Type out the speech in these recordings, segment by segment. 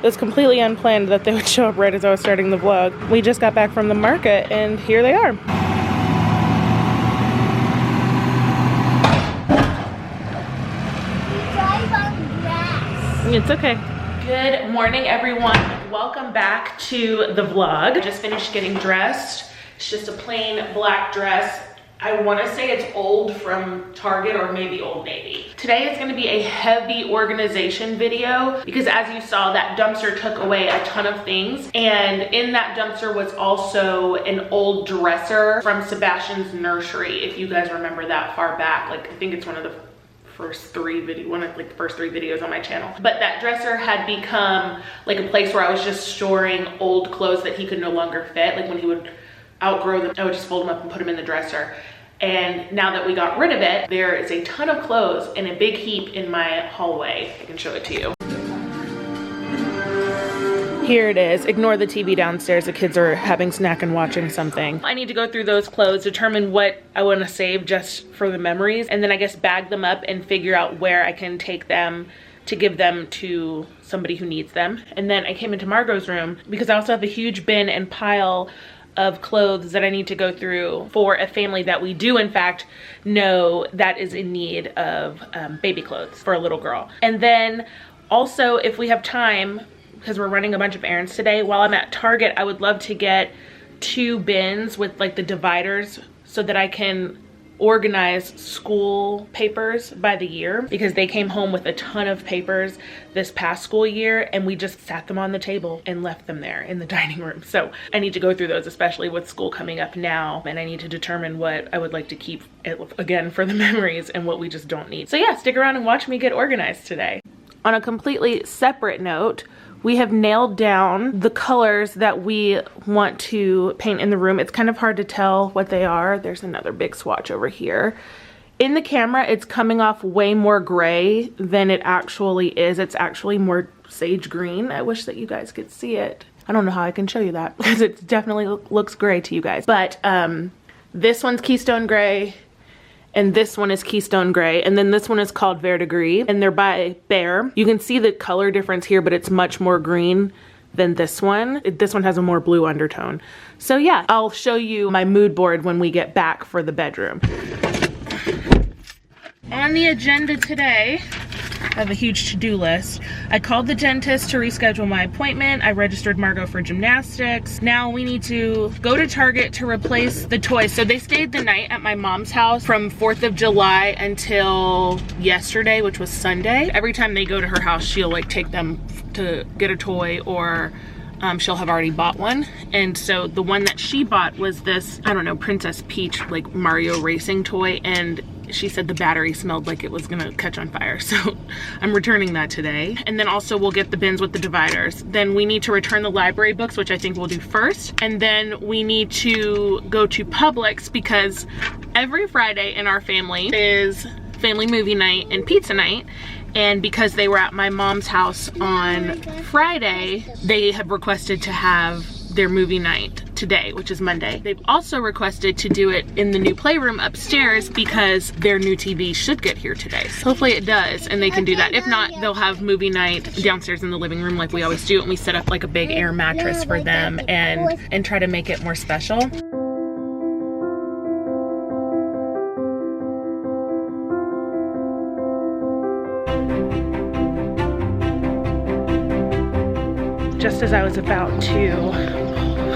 was completely unplanned that they would show up right as I was starting the vlog. We just got back from the market and here they are. It's okay. Good morning, everyone. Welcome back to the vlog. I just finished getting dressed. It's just a plain black dress. I want to say it's old from Target or maybe Old Navy. Today is going to be a heavy organization video because as you saw, that dumpster took away a ton of things. And in that dumpster was also an old dresser from Sebastian's nursery. If you guys remember that far back, like I think it's one of the first three videos on my channel. But that dresser had become like a place where I was just storing old clothes that he could no longer fit. Like when he would outgrow them, I would just fold them up and put them in the dresser. And now that we got rid of it, there is a ton of clothes in a big heap in my hallway. I can show it to you. Here it is. Ignore the TV downstairs. The kids are having snack and watching something. I need to go through those clothes, determine what I want to save just for the memories, and then I guess bag them up and figure out where I can take them to give them to somebody who needs them. And then I came into Margot's room because I also have a huge bin and pile of clothes that I need to go through for a family that we do in fact know that is in need of baby clothes for a little girl. And then also, if we have time, because we're running a bunch of errands today, while I'm at Target, I would love to get 2 bins with like the dividers so that I can organize school papers by the year, because they came home with a ton of papers this past school year and we just sat them on the table and left them there in the dining room. So I need to go through those, especially with school coming up now, and I need to determine what I would like to keep again for the memories and what we just don't need. So yeah, stick around and watch me get organized today. On a completely separate note, we have nailed down the colors that we want to paint in the room. It's kind of hard to tell what they are. There's another big swatch over here. In the camera, it's coming off way more gray than it actually is. It's actually more sage green. I wish that you guys could see it. I don't know how I can show you that because it definitely looks gray to you guys. But this one's Keystone Gray, and this one is Keystone Gray, and then this one is called Verdigris, and they're by Behr. You can see the color difference here, but it's much more green than this one. This one has a more blue undertone. So yeah, I'll show you my mood board when we get back for the bedroom. On the agenda today, I have a huge to-do list. I called the dentist to reschedule my appointment. I registered Margot for gymnastics. Now we need to go to Target to replace the toys. So they stayed the night at my mom's house from 4th of July until yesterday, which was Sunday. Every time they go to her house, she'll like take them to get a toy, or she'll have already bought one. And so the one that she bought was this, I don't know, Princess Peach like Mario racing toy, and she said the battery smelled like it was gonna catch on fire, so I'm returning that today. And then also we'll get the bins with the dividers. Then we need to return the library books, which I think we'll do first. And then we need to go to Publix because every Friday in our family is family movie night and pizza night. And because they were at my mom's house on Friday, they have requested to have their movie night today, which is Monday. They've also requested to do it in the new playroom upstairs because their new TV should get here today. So hopefully it does and they can do that. If not, they'll have movie night downstairs in the living room like we always do, and we set up like a big air mattress for them and try to make it more special. Just as I was about to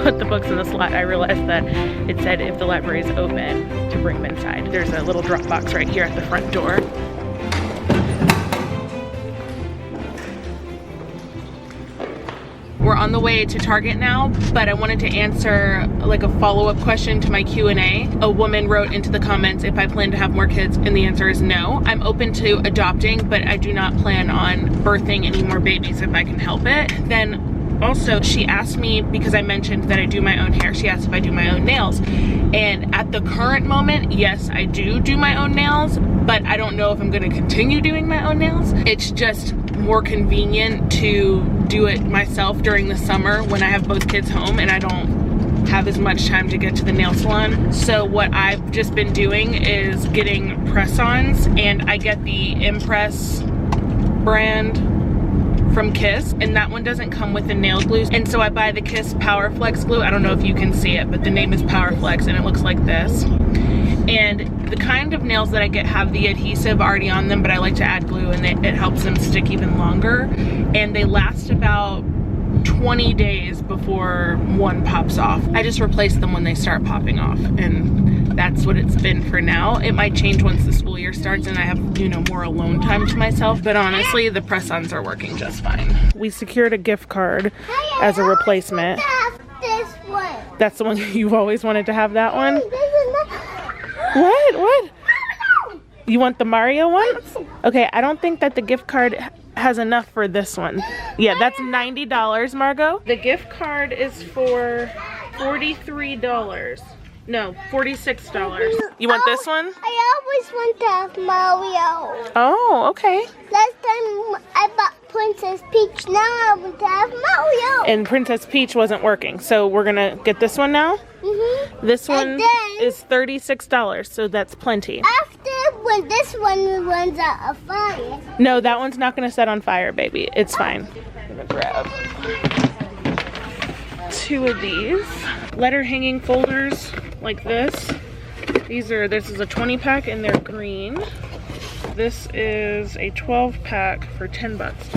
put the books in the slot, I realized that it said if the library is open to bring them inside. There's a little drop box right here at the front door. We're on the way to Target now, but I wanted to answer like a follow-up question to my Q&A. A woman wrote into the comments if I plan to have more kids, and the answer is no. I'm open to adopting, but I do not plan on birthing any more babies if I can help it. Then also, she asked me, because I mentioned that I do my own hair, she asked if I do my own nails. And at the current moment, yes, I do my own nails, but I don't know if I'm gonna continue doing my own nails. It's just more convenient to do it myself during the summer when I have both kids home and I don't have as much time to get to the nail salon. So what I've just been doing is getting press-ons, and I get the Impress brand from Kiss, and that one doesn't come with the nail glue. And so I buy the Kiss Power Flex glue. I don't know if you can see it, but the name is Power Flex, and it looks like this. And the kind of nails that I get have the adhesive already on them, but I like to add glue, and it helps them stick even longer. And they last about 20 days before one pops off. I just replace them when they start popping off, and that's what it's been for now. It might change once the school year starts and I have, you know, more alone time to myself, but honestly, the press-ons are working just fine. We secured a gift card as a replacement. This one. That's the one you've always wanted to have, that one? What? You want the Mario one? Okay, I don't think that the gift card has enough for this one. Yeah, that's $90, Margot. The gift card is for $43. No, $46. You want this one? I always want to have Mario. Oh, okay. Last time I bought Princess Peach. Now I want to have Mario. And Princess Peach wasn't working, so we're gonna get this one now? Mm-hmm. This one is $36, so that's plenty. After when this one runs out of fire. No, that one's not gonna set on fire, baby. It's fine. I'm gonna grab 2 of these letter hanging folders like this. This is a 20 pack and they're green. This is a 12 pack for 10 bucks.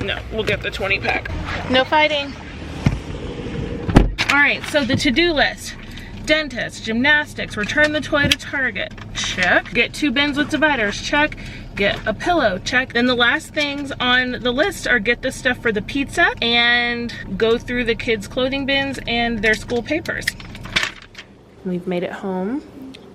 No, we'll get the 20 pack. No fighting. All right, so the to-do list. Dentist, gymnastics, return the toy to Target, check. Get 2 bins with dividers, check. Get a pillow, check. Then the last things on the list are get the stuff for the pizza and go through the kids' clothing bins and their school papers. We've made it home.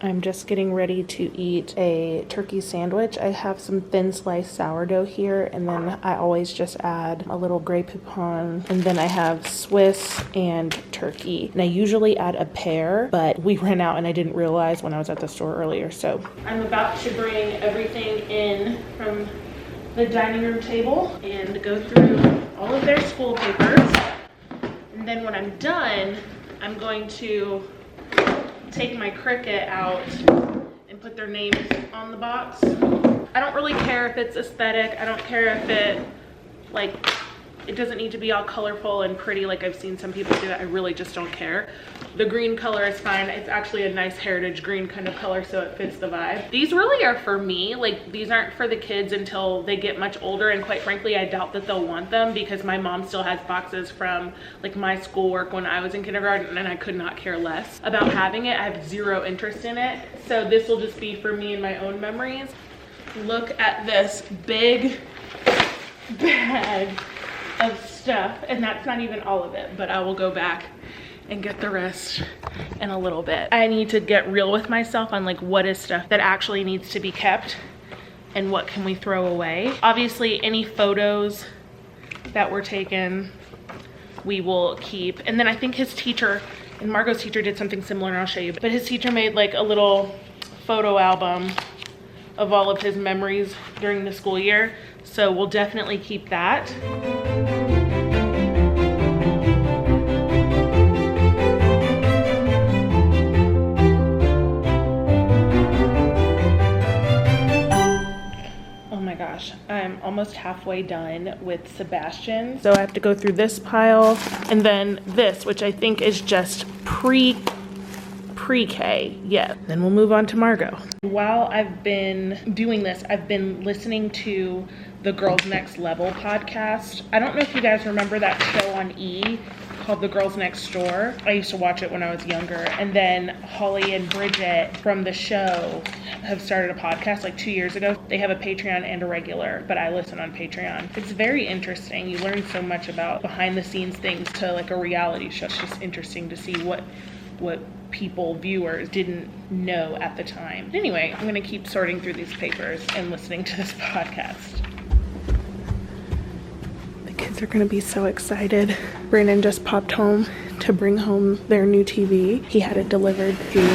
I'm just getting ready to eat a turkey sandwich. I have some thin sliced sourdough here, and then I always just add a little Grey Poupon, and then I have Swiss and turkey. And I usually add a pear, but we ran out and I didn't realize when I was at the store earlier. So I'm about to bring everything in from the dining room table and go through all of their school papers. And then when I'm done, I'm going to take my Cricut out and put their names on the box. I don't really care if it's aesthetic. I don't care if it doesn't need to be all colorful and pretty like I've seen some people do that. I really just don't care. The green color is fine. It's actually a nice heritage green kind of color, so it fits the vibe. These really are for me. Like, these aren't for the kids until they get much older, and quite frankly, I doubt that they'll want them because my mom still has boxes from like my schoolwork when I was in kindergarten, and I could not care less about having it. I have zero interest in it. So this will just be for me and my own memories. Look at this big bag of stuff, and that's not even all of it, but I will go back and get the rest in a little bit. I need to get real with myself on like what is stuff that actually needs to be kept and what can we throw away. Obviously any photos that were taken we will keep, and then I think his teacher and Margot's teacher did something similar, and I'll show you, but his teacher made like a little photo album of all of his memories during the school year, so we'll definitely keep that. I'm almost halfway done with Sebastian. So I have to go through this pile and then this, which I think is just pre-K. Yeah, then we'll move on to Margot. While I've been doing this, I've been listening to the Girls Next Level podcast. I don't know if you guys remember that show on E! Called The Girls Next Door. I used to watch it when I was younger, and then Holly and Bridget from the show have started a podcast like 2 years ago. They have a Patreon and a regular, but I listen on Patreon. It's very interesting. You learn so much about behind the scenes things to like a reality show. It's just interesting to see what people, viewers, didn't know at the time. Anyway, I'm gonna keep sorting through these papers and listening to this podcast. Kids are gonna be so excited. Brandon just popped home to bring home their new TV. He had it delivered through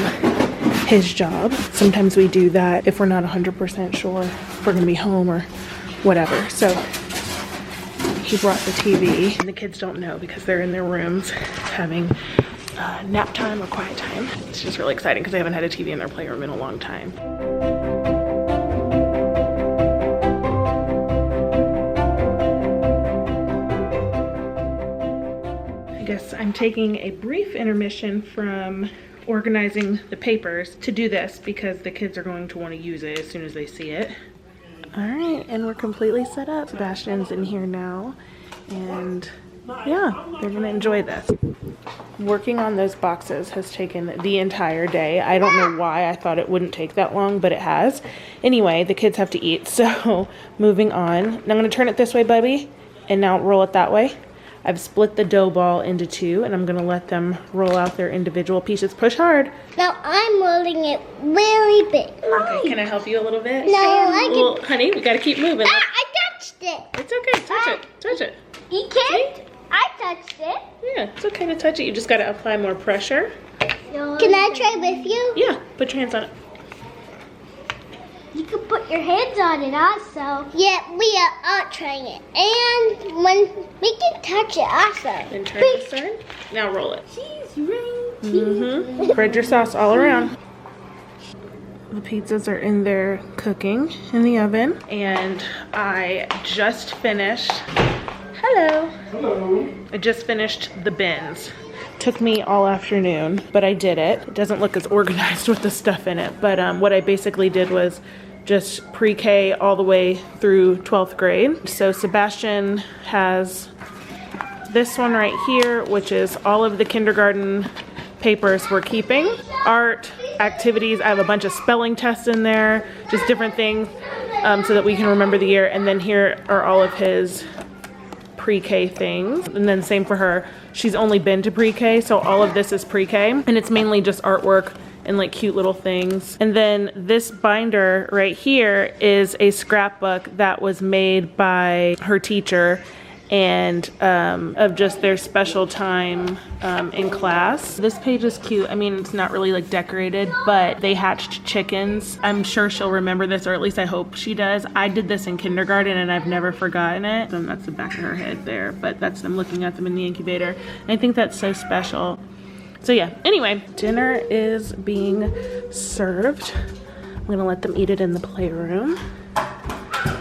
his job. Sometimes we do that if we're not 100% sure if we're gonna be home or whatever. So he brought the TV. And the kids don't know because they're in their rooms having nap time or quiet time. It's just really exciting because they haven't had a TV in their playroom in a long time. guess I'm taking a brief intermission from organizing the papers to do this because the kids are going to want to use it as soon as they see it. All right, and we're completely set up. Sebastian's in here now, and yeah, they're gonna enjoy this. Working on those boxes has taken the entire day. I don't know why I thought it wouldn't take that long, but it has. Anyway, the kids have to eat, so moving on. Now I'm gonna turn it this way, Bubby, and now roll it that way. I've split the dough ball into two, and I'm gonna let them roll out their individual pieces. Push hard. Now I'm rolling it really big. Okay, can I help you a little bit? No, I can. Well, honey, we gotta keep moving. Ah, I touched it. It's okay, touch it, touch it. You can't? I touched it. Yeah, it's okay to touch it. You just gotta apply more pressure. Can I try with you? Yeah, put your hands on it. You can put your hands on it also. Yeah, we are all trying it. And when we can touch it also. Then turn this side. Now roll it. Cheese ring. Spread your sauce all around. The pizzas are in there cooking in the oven. And I just finished, hello. Hello. I just finished the bins. Took me all afternoon, but I did it. It doesn't look as organized with the stuff in it, but what I basically did was just pre-K all the way through 12th grade. So Sebastian has this one right here, which is all of the kindergarten papers we're keeping. Art, activities, I have a bunch of spelling tests in there, just different things so that we can remember the year. And then here are all of his pre-K things. And then same for her. She's only been to pre-K, so all of this is pre-K. And it's mainly just artwork and like cute little things. And then this binder right here is a scrapbook that was made by her teacher and of just their special time in class. This page is cute. I mean, it's not really like decorated, but they hatched chickens. I'm sure she'll remember this, or at least I hope she does. I did this in kindergarten and I've never forgotten it. And that's the back of her head there, but that's them looking at them in the incubator. And I think that's so special. So yeah, anyway, dinner is being served. I'm gonna let them eat it in the playroom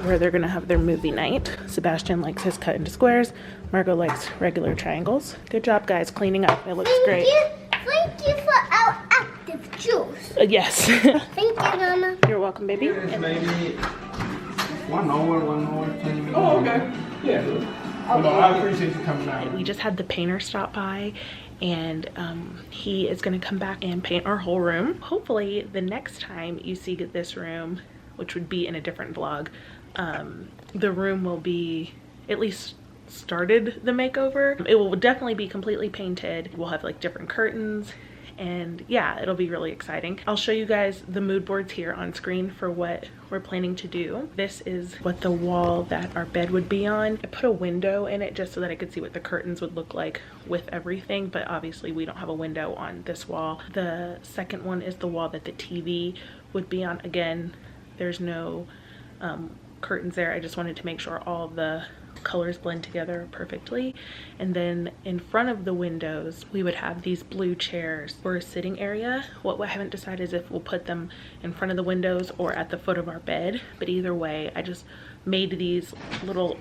where they're gonna have their movie night. Sebastian likes his cut into squares. Margot likes regular triangles. Good job, guys, cleaning up. It looks great. Thank you for our active juice. Yes. Thank you, Mama. You're welcome, baby. Here's maybe 1 hour, 10 minutes. Oh, okay. Yeah. Well, I appreciate you coming out. We just had the painter stop by, and he is gonna come back and paint our whole room. Hopefully the next time you see this room, which would be in a different vlog, the room will be at least started the makeover. It will definitely be completely painted. We'll have like different curtains, and yeah, it'll be really exciting. I'll show you guys the mood boards here on screen for what we're planning to do. This is what the wall that our bed would be on. I put a window in it just so that I could see what the curtains would look like with everything, but obviously we don't have a window on this wall. The second one is the wall that the TV would be on. Again, there's no curtains there. I just wanted to make sure all the colors blend together perfectly. And then in front of the windows we would have these blue chairs for a sitting area. What I haven't decided is if we'll put them in front of the windows or at the foot of our bed, but either way I just made these little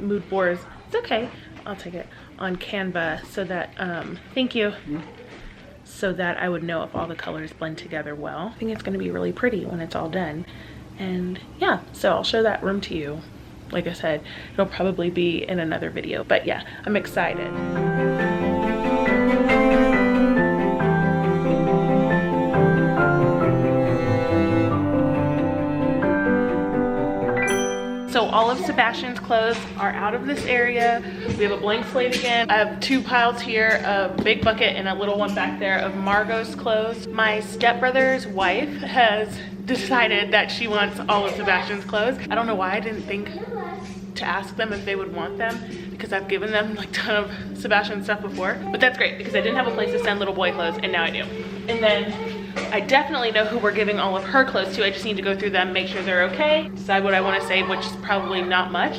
mood boards. It's okay, I'll take it, on Canva so that thank you, so that I would know if all the colors blend together well. I think it's going to be really pretty when it's all done. And yeah, so I'll show that room to you. Like I said, it'll probably be in another video, but yeah, I'm excited. So all of Sebastian's clothes are out of this area. We have a blank slate again. I have 2 piles here, a big bucket and a little one back there of Margot's clothes. My stepbrother's wife has decided that she wants all of Sebastian's clothes. I don't know why I didn't think to ask them if they would want them, because I've given them like a ton of Sebastian stuff before, but that's great because I didn't have a place to send little boy clothes and now I do. And then I definitely know who we're giving all of her clothes to. I just need to go through them, make sure they're okay, decide what I want to save, which is probably not much,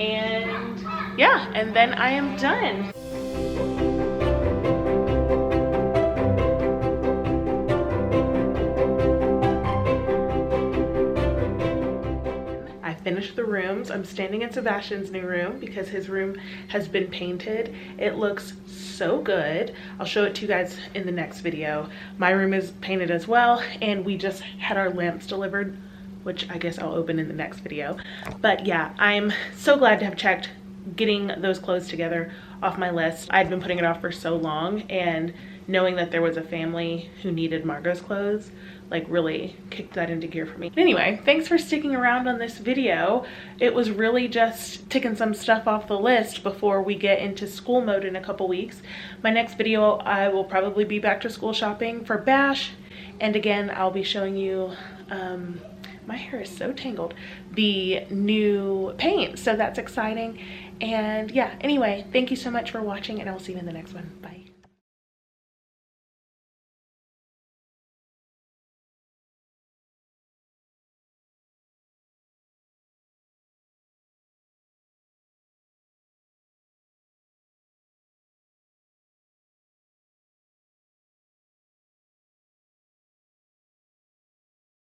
and yeah, and then I am done. finished the rooms. I'm standing in Sebastian's new room because his room has been painted. It looks so good. I'll show it to you guys in the next video. My room is painted as well, and we just had our lamps delivered, which I guess I'll open in the next video. But yeah, I'm so glad to have checked getting those clothes together off my list. I'd been putting it off for so long, and knowing that there was a family who needed Margot's clothes like really kicked that into gear for me. Anyway, thanks for sticking around on this video. It was really just ticking some stuff off the list before we get into school mode in a couple weeks. My next video, I will probably be back to school shopping for Bash, and again, I'll be showing you my hair is so tangled, the new paint, so that's exciting. And yeah, anyway, thank you so much for watching, and I'll see you in the next one. Bye.